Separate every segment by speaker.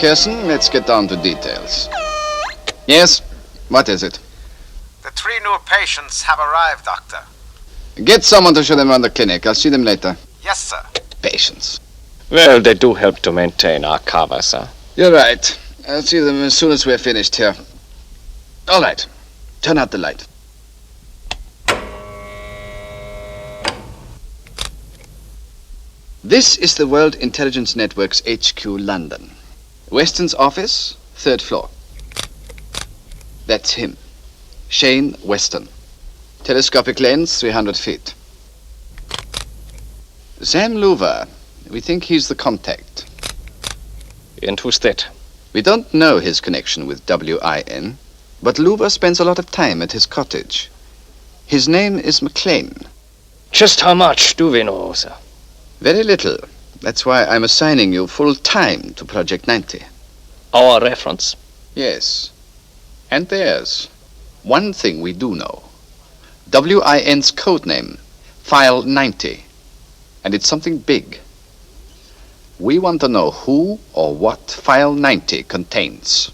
Speaker 1: Kirsten, let's get down to details. Yes? What is it?
Speaker 2: The 3 new patients have arrived, Doctor.
Speaker 1: Get someone to show them around the clinic. I'll see them later.
Speaker 2: Yes, sir.
Speaker 1: Patients.
Speaker 3: Well, they do help to maintain our cover, sir.
Speaker 1: You're right. I'll see them as soon as we're finished here. All right. Turn out the light. This is the World Intelligence Network's HQ, London. Weston's office, 3rd floor. That's him. Shane Weston. Telescopic lens, 300 feet. Sam Louver. We think he's the contact.
Speaker 3: And who's that?
Speaker 1: We don't know his connection with WIN, but Louver spends a lot of time at his cottage. His name is McLean.
Speaker 3: Just how much do we know, sir?
Speaker 1: Very little. That's why I'm assigning you full time to Project 90.
Speaker 3: Our reference?
Speaker 1: Yes. And theirs. One thing we do know. WIN's code name, File 90. And it's something big. We want to know who or what File 90 contains.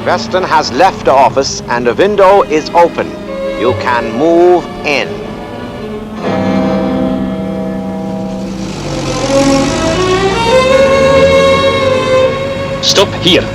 Speaker 2: Weston has left the office and the window is open. You can move in.
Speaker 3: Stop here.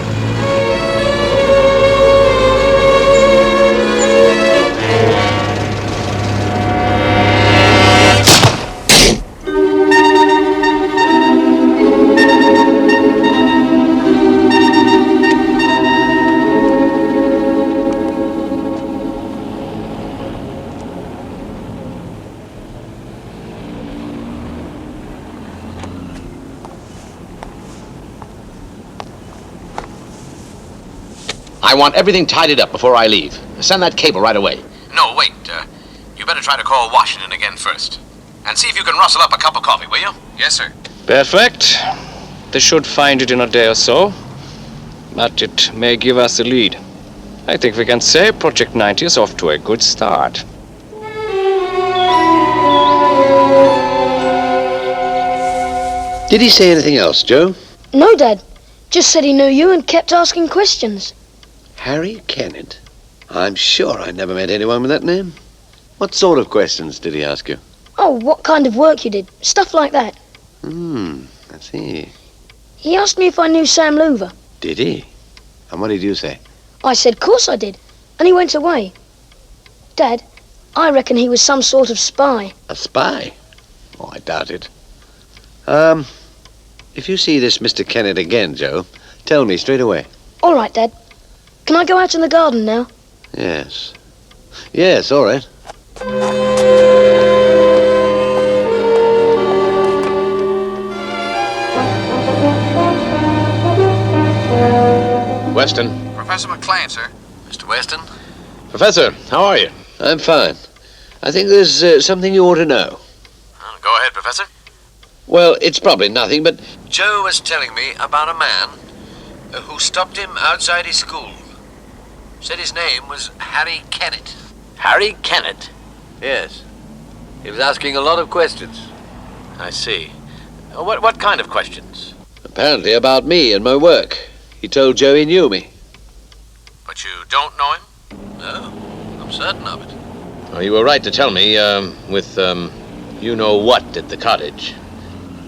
Speaker 4: I want everything tidied up before I leave. Send that cable right away.
Speaker 5: No, wait. You better try to call Washington again first. And see if you can rustle up a cup of coffee, will you? Yes, sir.
Speaker 3: Perfect. They should find it in a day or so. But it may give us a lead. I think we can say Project 90 is off to a good start.
Speaker 6: Did he say anything else, Joe?
Speaker 7: No, Dad. Just said he knew you and kept asking questions.
Speaker 6: Harry Kennett? I'm sure I never met anyone with that name. What sort of questions did he ask you?
Speaker 7: Oh, what kind of work you did. Stuff like that.
Speaker 6: I see.
Speaker 7: He asked me if I knew Sam Louver.
Speaker 6: Did he? And what did you say?
Speaker 7: I said, course I did. And he went away. Dad, I reckon he was some sort of spy.
Speaker 6: A spy? Oh, I doubt it. If you see this Mr. Kennett again, Joe, tell me straight away.
Speaker 7: All right, Dad. Can I go out in the garden now?
Speaker 6: Yes. Yes, all right.
Speaker 4: Weston.
Speaker 5: Professor McLean, sir. Mr. Weston?
Speaker 4: Professor, how are you?
Speaker 6: I'm fine. I think there's something you ought to know.
Speaker 5: Go ahead, Professor.
Speaker 6: Well, it's probably nothing, but
Speaker 8: Joe was telling me about a man who stopped him outside his school. Said his name was Harry Kennett.
Speaker 4: Harry Kennett.
Speaker 8: Yes. He was asking a lot of questions.
Speaker 4: I see. What kind of questions?
Speaker 6: apparently about me and my work. He told Joe he knew me.
Speaker 5: But you don't know him?
Speaker 8: No, I'm certain of it.
Speaker 4: Oh, you were right to tell me, with, you know what at the cottage.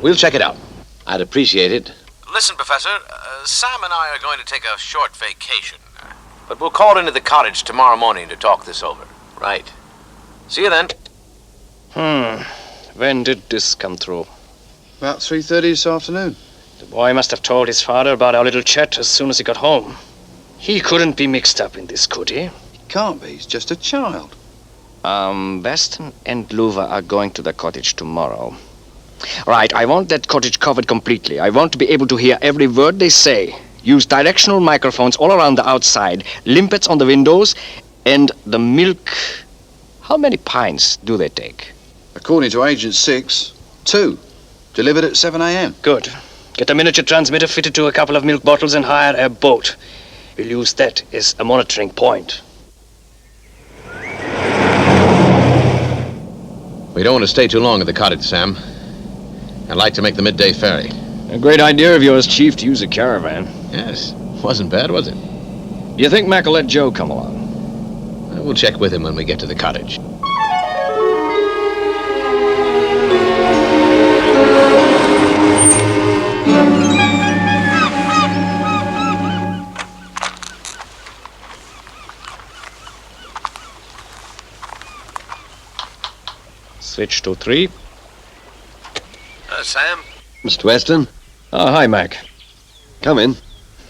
Speaker 4: We'll check it out.
Speaker 6: I'd appreciate it.
Speaker 5: Listen, Professor, Sam and I are going to take a short vacation. But we'll call into the cottage tomorrow morning to talk this over.
Speaker 8: Right.
Speaker 5: See you then.
Speaker 3: When did this come through?
Speaker 1: About 3:30 this afternoon.
Speaker 3: The boy must have told his father about our little chat as soon as he got home. He couldn't be mixed up in this, could he?
Speaker 1: He can't be. He's just a child.
Speaker 3: Weston and Louver are going to the cottage tomorrow. Right, I want that cottage covered completely. I want to be able to hear every word they say. Use directional microphones all around the outside, limpets on the windows, and the milk. How many pints do they take?
Speaker 1: According to Agent 6, 2. Delivered at 7 a.m.
Speaker 3: Good. Get a miniature transmitter fitted to a couple of milk bottles and hire a boat. We'll use that as a monitoring point.
Speaker 4: We don't want to stay too long at the cottage, Sam. I'd like to make the midday ferry.
Speaker 3: A great idea of yours, Chief, to use a caravan.
Speaker 4: Yes, wasn't bad, was it?
Speaker 3: Do you think Mac will let Joe come along?
Speaker 4: We'll check with him when we get to the cottage.
Speaker 3: Switch to 3.
Speaker 8: Sam?
Speaker 6: Mr. Weston,
Speaker 3: Hi, Mac.
Speaker 6: come in.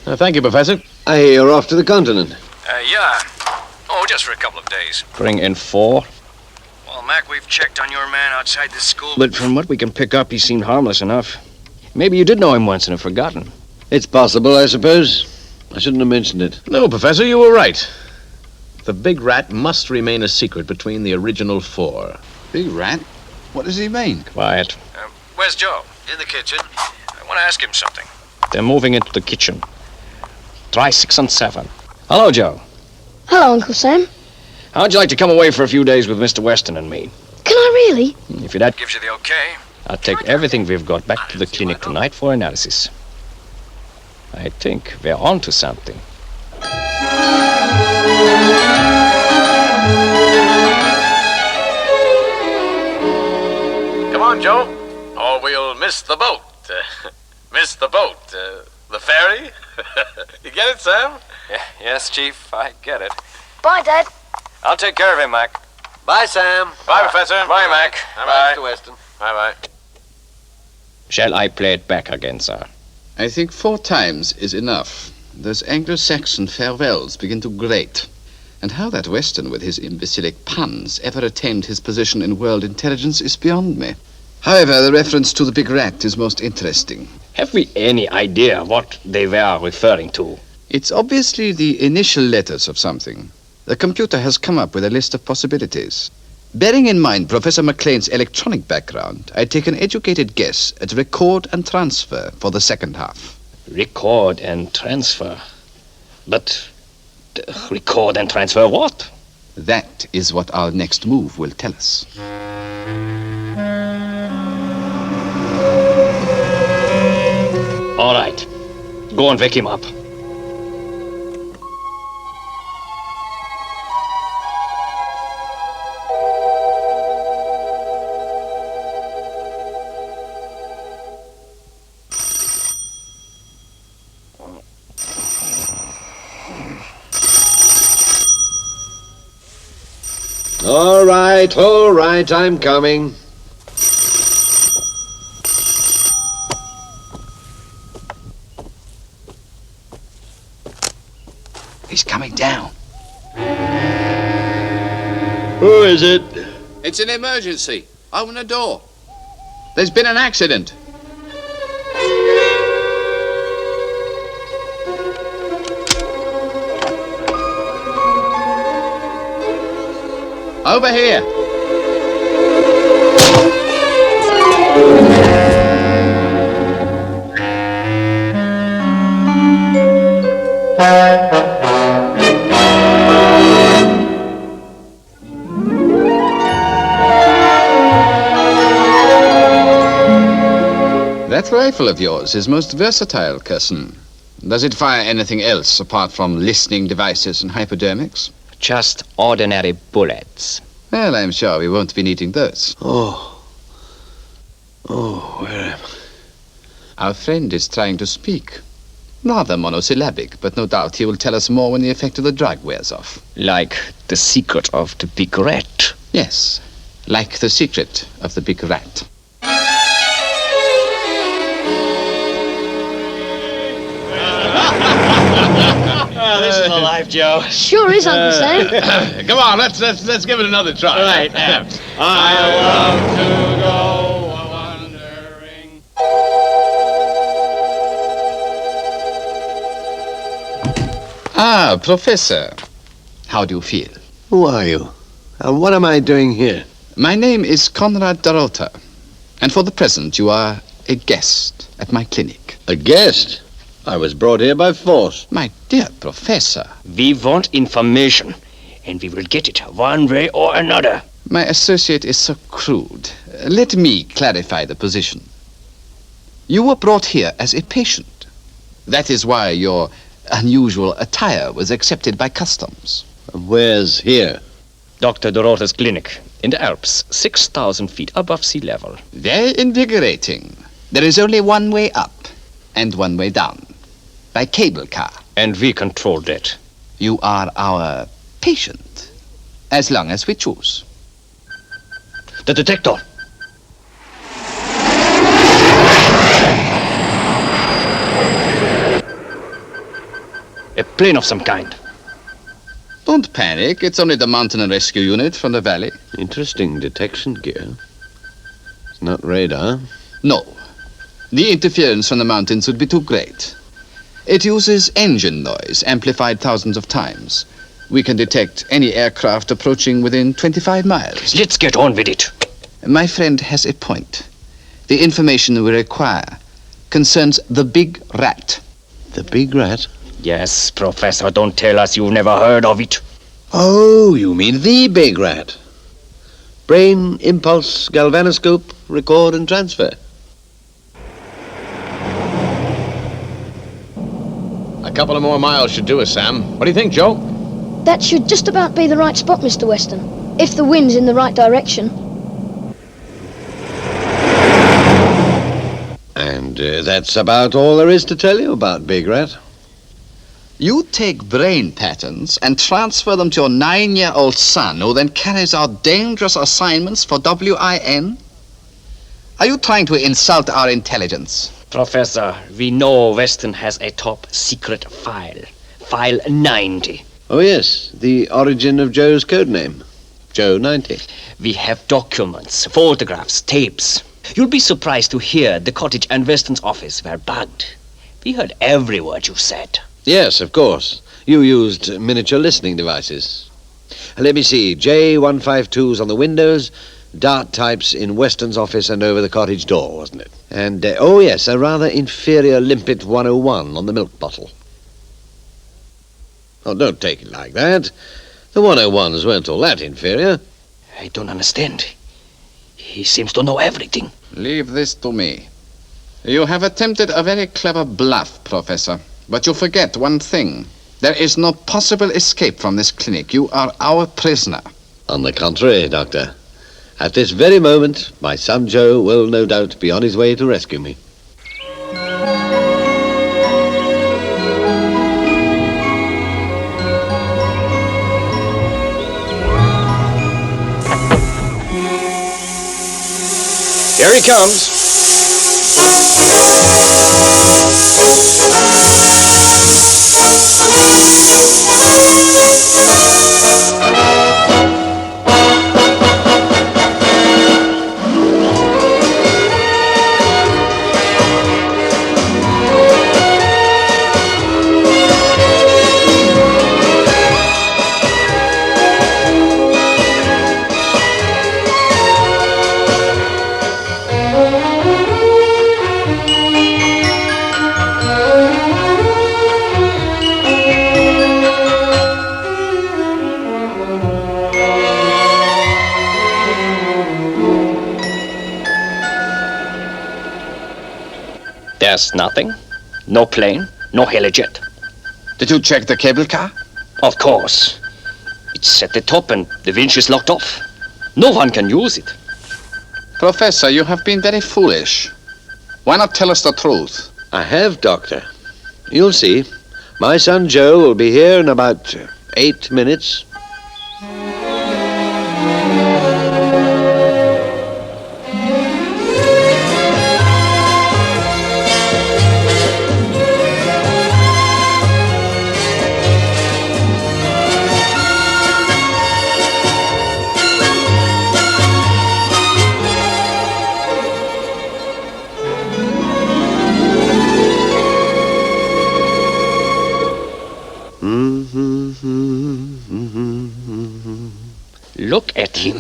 Speaker 4: Thank you, Professor.
Speaker 6: I hear you're off to the continent.
Speaker 9: Yeah. Oh, just for a couple of days.
Speaker 3: Bring in 4.
Speaker 9: Well, Mac, we've checked on your man outside the school.
Speaker 3: But from what we can pick up, he seemed harmless enough. Maybe you did know him once and have forgotten.
Speaker 6: It's possible, I suppose. I shouldn't have mentioned it.
Speaker 4: No, Professor, you were right. The big rat must remain a secret between the original 4.
Speaker 1: Big rat? What does he mean?
Speaker 3: Quiet.
Speaker 9: Where's Joe? In the kitchen. I want to ask him something.
Speaker 3: They're moving into the kitchen. Try 6 and 7. Hello, Joe.
Speaker 7: Hello, Uncle Sam.
Speaker 3: How'd you like to come away for a few days with Mr. Weston and me?
Speaker 7: Can I really?
Speaker 3: If your dad
Speaker 9: Gives you the okay.
Speaker 3: I'll take everything we've got back to the clinic tonight for analysis. I think we're on to something.
Speaker 5: Come on, Joe, or we'll miss the boat. Miss the boat. The ferry. You get it, Sam?
Speaker 9: Yes, Chief, I get it.
Speaker 7: Bye, Dad.
Speaker 9: I'll take care of him, Mac.
Speaker 8: Bye, Sam.
Speaker 5: Bye, Professor.
Speaker 9: Bye, Mac.
Speaker 8: Bye, Mr. Weston.
Speaker 5: Bye-bye.
Speaker 3: Shall I play it back again, sir?
Speaker 1: I think 4 times is enough. Those Anglo-Saxon farewells begin to grate. And how that Weston with his imbecilic puns ever attained his position in world intelligence is beyond me. However, the reference to the big rat is most interesting.
Speaker 3: Have we any idea what they were referring to?
Speaker 1: It's obviously the initial letters of something. The computer has come up with a list of possibilities. Bearing in mind Professor McLean's electronic background, I take an educated guess at record and transfer for the second half.
Speaker 3: Record and transfer. But record and transfer what?
Speaker 1: That is what our next move will tell us.
Speaker 3: All right. Go and wake him up.
Speaker 6: All right, I'm coming.
Speaker 1: He's coming down.
Speaker 6: Who is it?
Speaker 1: It's an emergency. Open the door. There's been an accident. Over here. That rifle of yours is most versatile, Curson. Does it fire anything else apart from listening devices and hypodermics?
Speaker 3: Just ordinary bullets.
Speaker 1: Well, I'm sure we won't be needing those.
Speaker 6: Oh, where am I?
Speaker 1: Our friend is trying to speak. Rather monosyllabic, but no doubt he will tell us more when the effect of the drug wears off.
Speaker 3: Like the secret of the big rat.
Speaker 1: Yes, like the secret of the big rat.
Speaker 3: Oh, this is alive, Joe.
Speaker 7: Sure is, Uncle Sam.
Speaker 1: Come on, let's give it another try.
Speaker 3: Right.
Speaker 1: I love to go wandering. Ah, Professor. How do you feel?
Speaker 6: Who are you? And what am I doing here?
Speaker 1: My name is Konrad Dorota, and for the present you are a guest at my clinic.
Speaker 6: A guest? I was brought here by force.
Speaker 1: My dear Professor,
Speaker 3: We want information, and we will get it one way or another.
Speaker 1: my associate is so crude. Let me clarify the position. You were brought here as a patient. That is why your unusual attire was accepted by customs.
Speaker 6: Where's here?
Speaker 3: Dr. Dorota's clinic in the Alps, 6,000 feet above sea level.
Speaker 1: Very invigorating. There is only one way up and one way down. By cable car.
Speaker 3: And we control that.
Speaker 1: You are our patient. As long as we choose.
Speaker 3: The detector. A plane of some kind.
Speaker 1: Don't panic. It's only the mountain and rescue unit from the valley.
Speaker 6: Interesting detection gear. It's not radar.
Speaker 1: No. The interference from the mountains would be too great. It uses engine noise, amplified thousands of times. We can detect any aircraft approaching within 25 miles.
Speaker 3: Let's get on with it.
Speaker 1: My friend has a point. The information we require concerns the big rat.
Speaker 6: The big rat?
Speaker 3: Yes, Professor, don't tell us you've never heard of it.
Speaker 6: Oh, you mean the big rat. Brain, impulse, galvanoscope, record and transfer.
Speaker 4: A couple of more miles should do us, Sam. What do you think, Joe?
Speaker 7: That should just about be the right spot, Mr. Weston. If the wind's in the right direction.
Speaker 6: And that's about all there is to tell you about Big Rat.
Speaker 1: You take brain patterns and transfer them to your 9-year-old son, who then carries out dangerous assignments for WIN? Are you trying to insult our intelligence?
Speaker 3: Professor, we know Weston has a top secret file. File 90.
Speaker 6: Oh, yes, the origin of Joe's code name. Joe 90.
Speaker 3: We have documents, photographs, tapes. You'll be surprised to hear the cottage and Weston's office were bugged. We heard every word you said.
Speaker 6: Yes, of course. You used miniature listening devices. Let me see. J152s on the windows, dart types in Weston's office and over the cottage door, wasn't it? And, oh yes, a rather inferior Limpet 101 on the milk bottle. Oh, don't take it like that. The 101s weren't all that inferior.
Speaker 3: I don't understand. He seems to know everything.
Speaker 1: Leave this to me. You have attempted a very clever bluff, Professor. But you forget one thing. There is no possible escape from this clinic. You are our prisoner.
Speaker 6: On the contrary, Doctor. At this very moment, my son Joe will no doubt be on his way to rescue me.
Speaker 3: Here he comes. There's nothing. No plane, no helijet.
Speaker 1: Did you check the cable car?
Speaker 3: Of course. It's at the top and the winch is locked off. No one can use it.
Speaker 1: Professor, you have been very foolish. Why not tell us the truth?
Speaker 6: I have, Doctor. You'll see. My son Joe will be here in about 8 minutes.
Speaker 3: Look at him.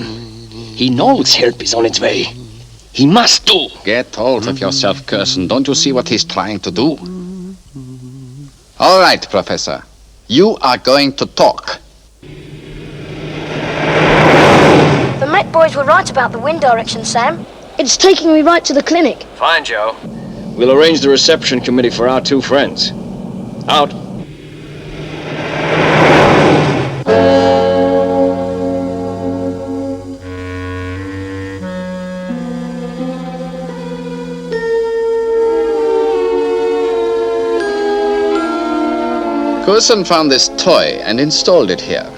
Speaker 3: He knows help is on its way. He must do.
Speaker 1: Get hold of yourself, Curson. Don't you see what he's trying to do? All right, Professor. You are going to talk.
Speaker 7: The Met boys were right about the wind direction, Sam. It's taking me right to the clinic.
Speaker 9: Fine, Joe.
Speaker 3: We'll arrange the reception committee for our two friends. Out.
Speaker 1: Curson found this toy and installed it here.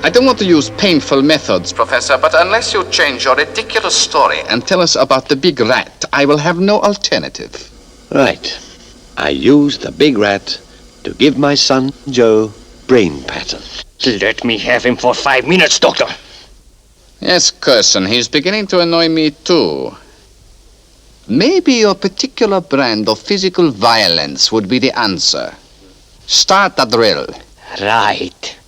Speaker 1: I don't want to use painful methods, Professor, but unless you change your ridiculous story and tell us about the big rat, I will have no alternative.
Speaker 6: Right. I used the big rat to give my son Joe brain pattern.
Speaker 3: Let me have him for 5 minutes, Doctor.
Speaker 1: Yes, Curson, he's beginning to annoy me too. Maybe your particular brand of physical violence would be the answer. Start the drill.
Speaker 3: Right.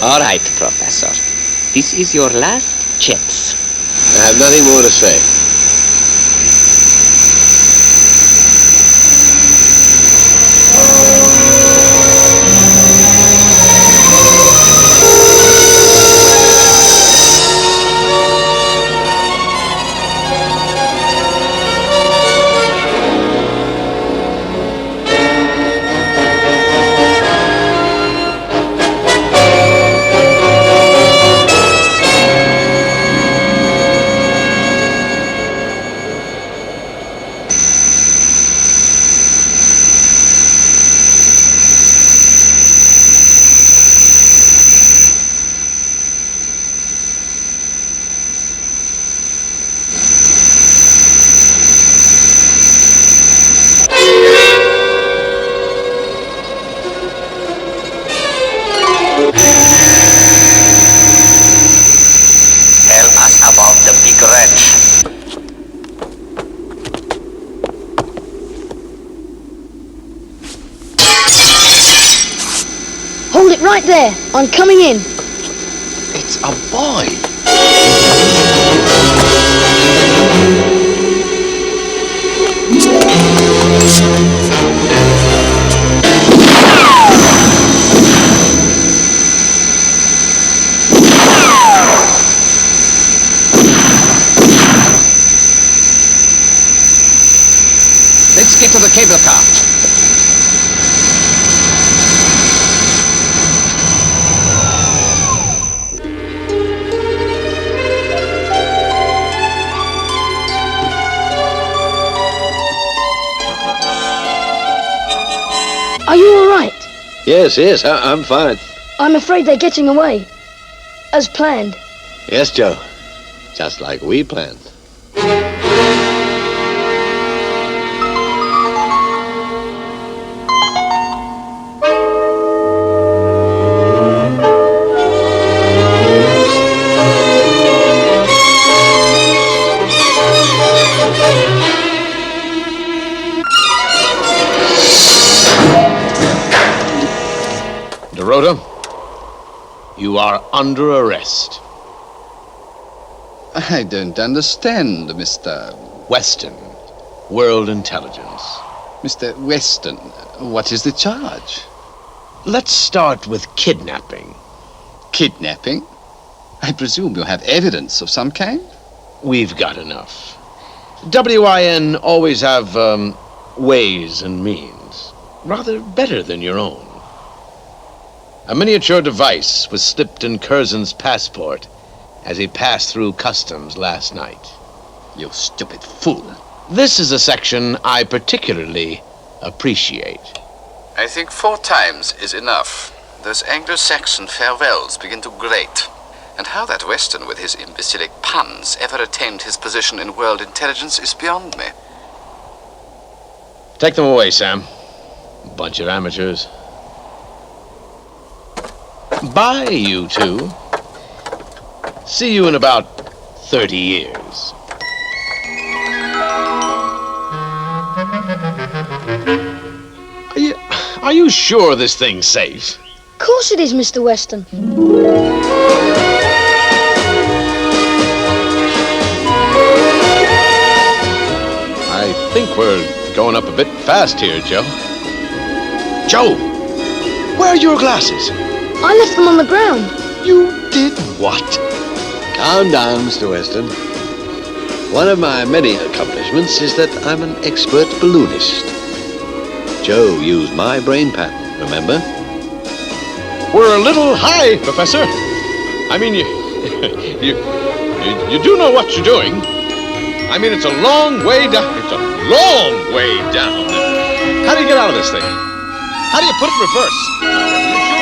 Speaker 10: All right, Professor. This is your last chance.
Speaker 6: I have nothing more to say.
Speaker 10: Tell us about the big rat.
Speaker 7: Hold it right there. I'm coming in.
Speaker 1: It's a boy. Let's get to the cable car.
Speaker 7: Are you all right?
Speaker 6: Yes, I'm fine.
Speaker 7: I'm afraid they're getting away. As planned.
Speaker 6: Yes, Joe. Just like we planned.
Speaker 4: Rota, you are under arrest.
Speaker 1: I don't understand, Mr.
Speaker 4: Weston, World Intelligence.
Speaker 1: Mr. Weston. What is the charge?
Speaker 4: Let's start with kidnapping.
Speaker 1: Kidnapping? I presume you have evidence of some kind?
Speaker 4: We've got enough. WIN always have, ways and means. Rather better than your own. A miniature device was slipped in Curzon's passport as he passed through customs last night.
Speaker 1: You stupid fool.
Speaker 4: This is a section I particularly appreciate.
Speaker 1: I think 4 times is enough. Those Anglo-Saxon farewells begin to grate. And how that Weston with his imbecilic puns ever attained his position in world intelligence is beyond me.
Speaker 4: Take them away, Sam. Bunch of amateurs. Bye, you two. See you in about 30 years. Are you sure this thing's safe?
Speaker 7: Of course it is, Mr. Weston.
Speaker 4: I think we're going up a bit fast here, Joe. Joe! Where are your glasses?
Speaker 7: I left them on the ground.
Speaker 4: You did what?
Speaker 6: Calm down, Mr. Weston. One of my many accomplishments is that I'm an expert balloonist. Joe used my brain pattern, remember?
Speaker 4: We're a little high, Professor. I mean, you do know what you're doing. I mean, it's a long way down. It's a long way down. How do you get out of this thing? How do you put it in reverse? Are you sure